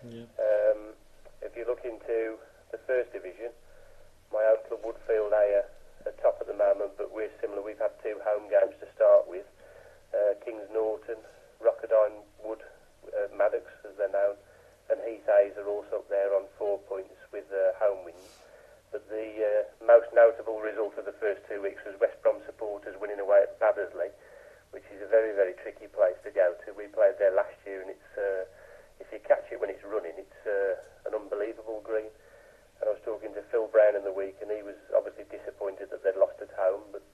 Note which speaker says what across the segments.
Speaker 1: Yeah.
Speaker 2: If you look into the first division, my own club Woodfield are top at the moment, but we're similar. We've had 2 home games to start with. Kings Norton, Rockadine Wood, Maddox as they're known, and Heath Hayes are also up there on 4 points with home wins. But the most notable result of the first 2 weeks was West Brom supporters winning away at Baddesley, which is a very, very tricky place to go to. We played there last year, and it's if you catch it when it's running, it's an unbelievable green. And I was talking to Phil Brown in the week, and he was obviously disappointed that they'd lost at home. But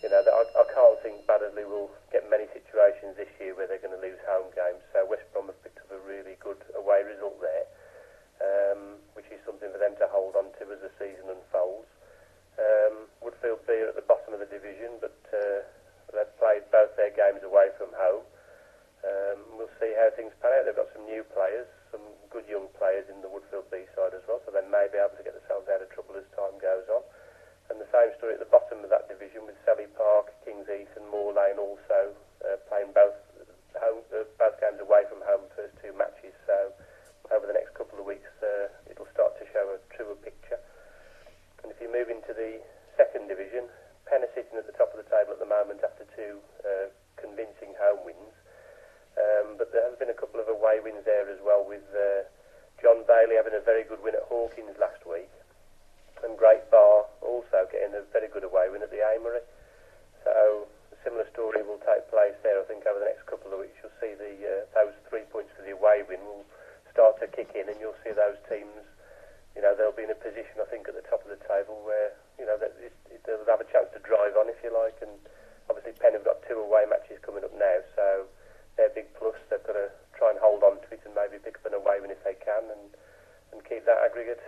Speaker 2: I can't think Baddesley will get many situations this year where they're going to lose home games. So West Brom have picked up a really good away result there, which is something for them to hold on to as the season unfolds. Woodfield B are at the bottom of the division, but they've played both their games away from home. We'll see how things pan out. They've got some new players, some good young players in the Woodfield B side as well, so they may be able to get themselves out of trouble as time goes on. And the same story at the bottom of that division with Selly Park, Kings Heath and Moor Lane also playing both games away from home first 2 matches. So over the next couple of weeks it'll start to show a truer picture. And if you move into the second division, Penn are sitting at the top of the table at the moment after 2 convincing home wins. But there has been a couple of away wins there as well, with John Bailey having a very good win at Hawkins last week, and Great Bar also getting a very good away win at the Amery. So a similar story will take place there. I think over the next couple of weeks you'll see those 3 points for the away win will start to kick in, and you'll see those teams, they'll be in a position, I think, at the top of the table where, they'll have a chance to drive on, if you like. And obviously Penn have got 2 away matches coming up now, so they're big plus. They've got to try and hold on to it and maybe pick up an away win if they can, and keep that aggregate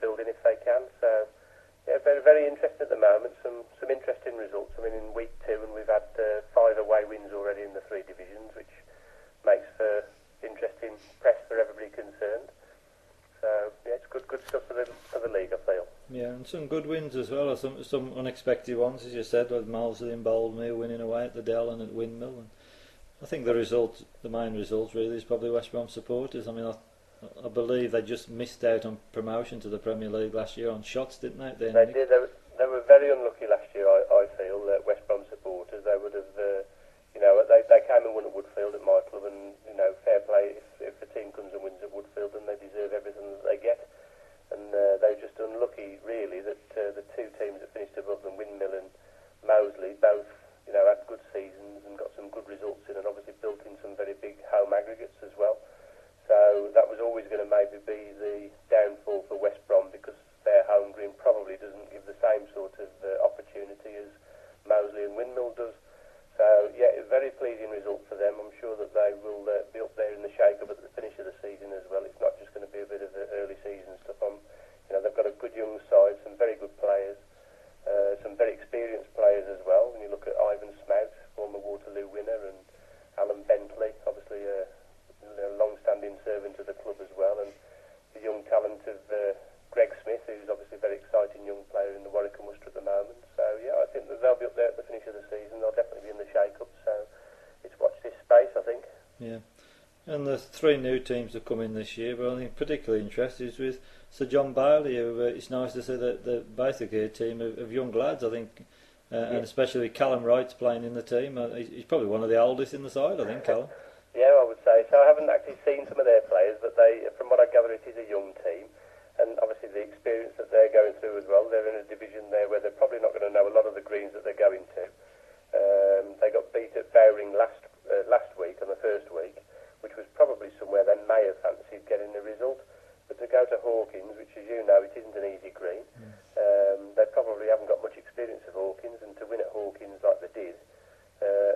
Speaker 2: building if they can. So, yeah, very, very interesting at the moment. Some interesting results. I mean, in week 2, and we've had 5 away wins already in the 3 divisions, which makes for interesting press for everybody concerned. So, yeah, it's good stuff for the league, I feel.
Speaker 1: Yeah, and some good wins as well, some unexpected ones, as you said, with Molesley and Boldmere winning away at the Dell and at Windmill. And I think the main result really is probably West Brom supporters. I mean, I believe they just missed out on promotion to the Premier League last year on shots, didn't they?
Speaker 2: They did. They were very unlucky last year, I feel, West Brom supporters. They would have, they came and won at Woodfield at my club, and, fair play if the team comes and wins at Woodfield, then they deserve everything that they get. And they were just unlucky, really, that the 2 teams that finished above them, Windmill and Molesley, both had good seasons and got some good results in, and obviously built in some very big home aggregates as well. So that was always going to maybe be the downfall for West Brom, because their home green probably doesn't give the same sort of opportunity as Molesley and Windmill does. So yeah, a very pleasing result for them. I'm sure that they will be up there in the shake-up at the finish of the season as well. It's not just going to be a bit of early season stuff. They've got a good young side, some very good players. Some very experienced players as well. When you look at Ivan Smout, former Waterloo winner, and Alan Bentley, obviously a long-standing servant of the club as well, and the young talent of Greg Smith, who's obviously a very exciting young player in the Warwick and Worcester at the moment. So yeah, I think that they'll be up there at the finish of the season. They'll definitely be in the shake-up. So it's watch this space, I think.
Speaker 1: Yeah. And the 3 new teams that come in this year, but I think particularly interested is with Sir John Bailey, who it's nice to see that basically a team of young lads, I think, and especially Callum Wright's playing in the team. He's probably one of the oldest in the side, I think, Callum.
Speaker 2: Yeah, I would say so. I haven't actually seen some of their players, but from what I gather, it is a young team, and obviously the experience that they're going through as well. They're in a division there where they're probably not going to know a lot of the greens that they're going to. They got beat at Bowring last week, on the first week, which was probably somewhere they may have fancied getting the result. But to go to Hawkins, which, as you know, it isn't an easy green, they probably haven't got much experience of Hawkins, and to win at Hawkins like they did,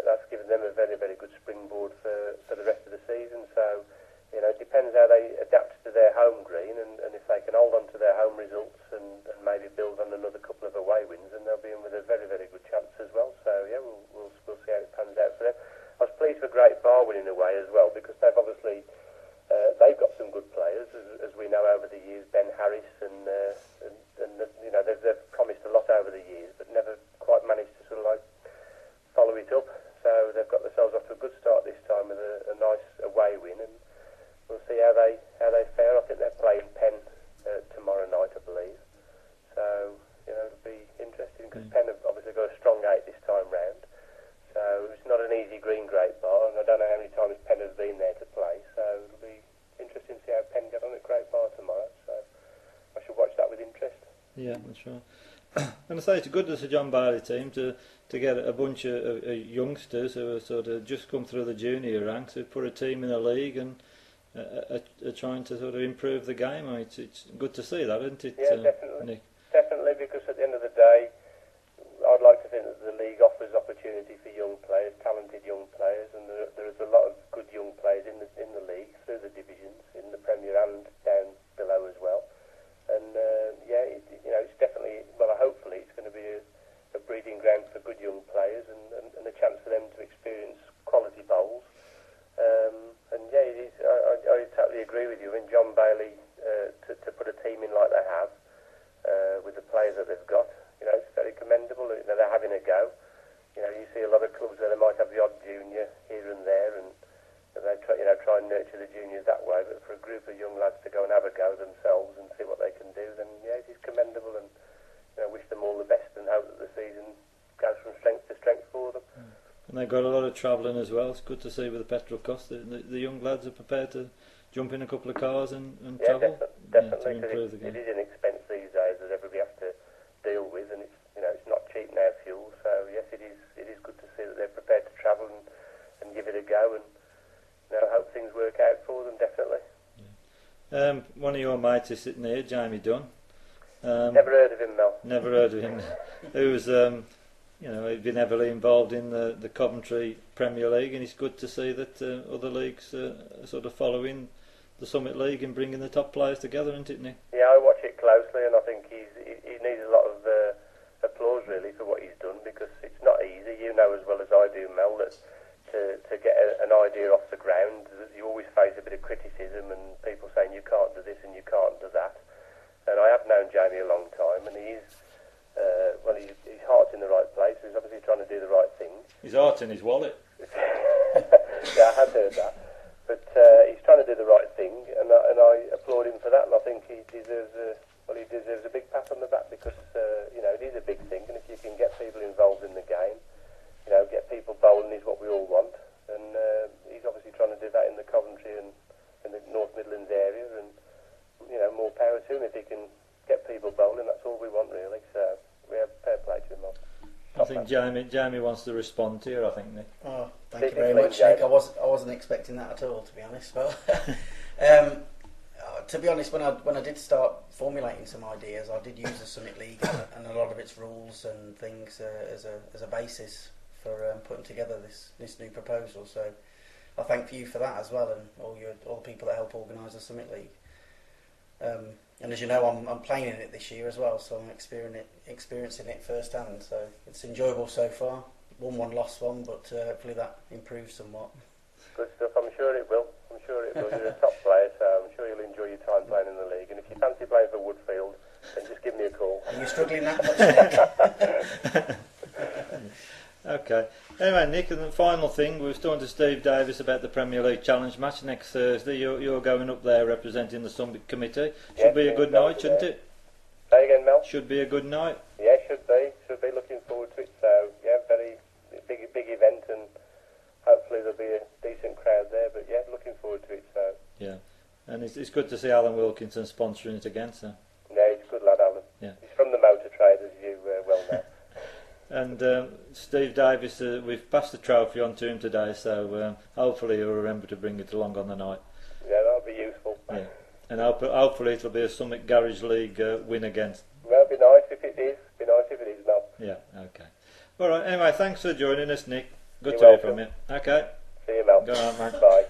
Speaker 2: that's given them a very, very good springboard for the rest of the season. So, it depends how they adapt to their home green, and if they can hold on to their home results and maybe build on another couple of away wins, then they'll be in with a very, very good chance as well. So, yeah, we'll see how it pans out for them. I was pleased for Great Bar winning away as well, because they've obviously they've got some good players, as we know over the years. Ben Harris and they've promised a lot over the years, but never quite managed to sort of follow it up. So they've got themselves off to a good start this time with a nice away win, and we'll see how they
Speaker 1: Yeah, that's right. And I say it's good as a John Bailey team to get a bunch of youngsters who are sort of just come through the junior ranks, who put a team in a league and are trying to sort of improve the game. I mean, it's good to see that, isn't it?
Speaker 2: Yeah, definitely.
Speaker 1: Nick?
Speaker 2: Definitely, because at the end of the day, I'd like to think that the league offers opportunity for young players, talented young players, and there is a lot of good young players in the league through the divisions, in the Premier and down below as well. And it's definitely, well, hopefully it's going to be a breeding ground for good young players and a chance for them to experience quality bowls. It is. I totally agree with you. I mean, John Bailey to put a team in like they have with the players that they've got, it's very commendable. They're having a go. You see a lot of clubs where they might have the odd junior here and there, and they try and nurture the juniors that way. But for a group of young lads to go and have a go themselves and see what they can do, then it is commendable, and wish them all the best and hope that the season goes from strength to strength for them.
Speaker 1: And they've got a lot of travelling as well. It's good to see with the petrol cost that the young lads are prepared to jump in a couple of cars and travel.
Speaker 2: Definitely,
Speaker 1: to improve the game.
Speaker 2: It is an expense these days that everybody has to deal with, and it's not cheap now, fuel. So yes, it is good to see that they're prepared to travel and give it a go, and hope things work out for them. Definitely.
Speaker 1: Yeah. One of your mates is sitting here, Jamie Dunn.
Speaker 2: Never heard of him, Mel.
Speaker 1: Never heard of him. Who was he'd been heavily involved in the Coventry Premier League, and it's good to see that other leagues are sort of following the Summit League and bringing the top players together, isn't it, Nick?
Speaker 2: Yeah, I watch it closely, and I think he needs a lot of applause really for what he's done, because it's not easy. You know as well as I do, Mel, that to get an idea off the ground, you always face a bit of criticism and people saying you can't do this and you can't do that. And I have known Jamie a long time, and he is. His heart's in the right place. He's obviously trying to do the right thing.
Speaker 1: His heart's in his wallet.
Speaker 2: Yeah, I have heard that. But he's trying to do the right thing, and I applaud him for that. And I think he deserves a big pat on the back, because it is a big thing. And if you can get people involved in the game, get people bowling is what we all want. And he's obviously trying to do that in the Coventry and in the North Midlands area. And more power to him if he can get people bowling. That's all we want, really. So we have fair play to him.
Speaker 1: I think Jamie wants to respond to you, I think, Nick.
Speaker 3: Oh, thank you very much, Nick. I wasn't expecting that at all, to be honest. But to be honest, when I did start formulating some ideas, I did use the Summit League and a lot of its rules and things as a basis for putting together this new proposal. So I thank you for that as well, and all the people that help organise the Summit League. And as you know, I'm playing in it this year as well, so I'm experiencing it firsthand. So it's enjoyable so far. Won one, lost one, but hopefully that improves somewhat.
Speaker 2: Good stuff. I'm sure it will. You're a top player, so I'm sure you'll enjoy your time playing in the league. And if you fancy playing for Woodfield, then just give me a call.
Speaker 3: Are you struggling that much, Nick?
Speaker 1: Okay. Anyway, Nick, and the final thing, we were talking to Steve Davies about the Premier League Challenge match next Thursday. You're going up there representing the Summit Committee. Should be a good night, shouldn't it?
Speaker 2: Say again, Mel?
Speaker 1: Should be a good night.
Speaker 2: Yeah, should be. Looking forward to it. So, yeah, very big event, and hopefully there'll be a decent crowd there. But yeah, looking forward to it. So.
Speaker 1: Yeah, and it's good to see Alan Wilkinson sponsoring it again. So.
Speaker 2: Yeah, he's a good lad, Alan.
Speaker 1: Yeah.
Speaker 2: He's from the motor trade, as you well know.
Speaker 1: And Steve Davies, we've passed the trophy on to him today, so hopefully he'll remember to bring it along on the night.
Speaker 2: Yeah, that'll be useful.
Speaker 1: Yeah. And hopefully it'll be a Summit Garage League win against.
Speaker 2: Well, it'd be nice if it is. Mel.
Speaker 1: Yeah, okay. All right, anyway, thanks for joining us, Nick. Good
Speaker 2: You're
Speaker 1: to hear
Speaker 2: welcome.
Speaker 1: from you. Okay.
Speaker 2: See you, Mel.
Speaker 1: Go on, mate.
Speaker 2: Bye.